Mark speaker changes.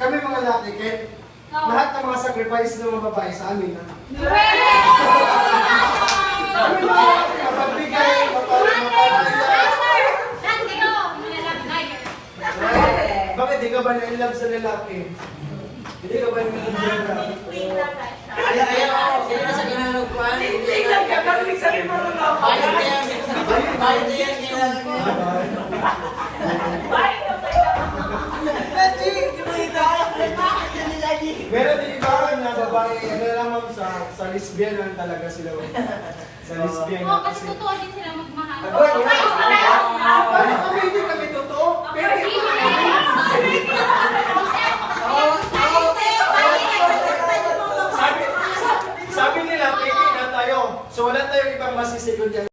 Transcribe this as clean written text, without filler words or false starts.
Speaker 1: kami mga lalaki, kahit lahat ng mga sacrifice ng mga babae sa amin. Kami mga mapagbigay, bakit di ka ba na-inlove sa lalaki? Hindi ka ba na-inlove sa lalaki?
Speaker 2: Ayaw, sila na sa kinanugpuan.
Speaker 3: Hindi lang ka, kami sa rin mga mga.
Speaker 2: Bayad yan, kailangan niya.
Speaker 1: Meron din iba na babae, ano naman sa lesbian lang talaga sila. Sa lesbian.
Speaker 4: Oo, kasi totoo din sila magmahal.
Speaker 1: Kami hindi kami totoo. Pero sabi nila, peke na tayo. So wala tayong ibang masisigon dyan.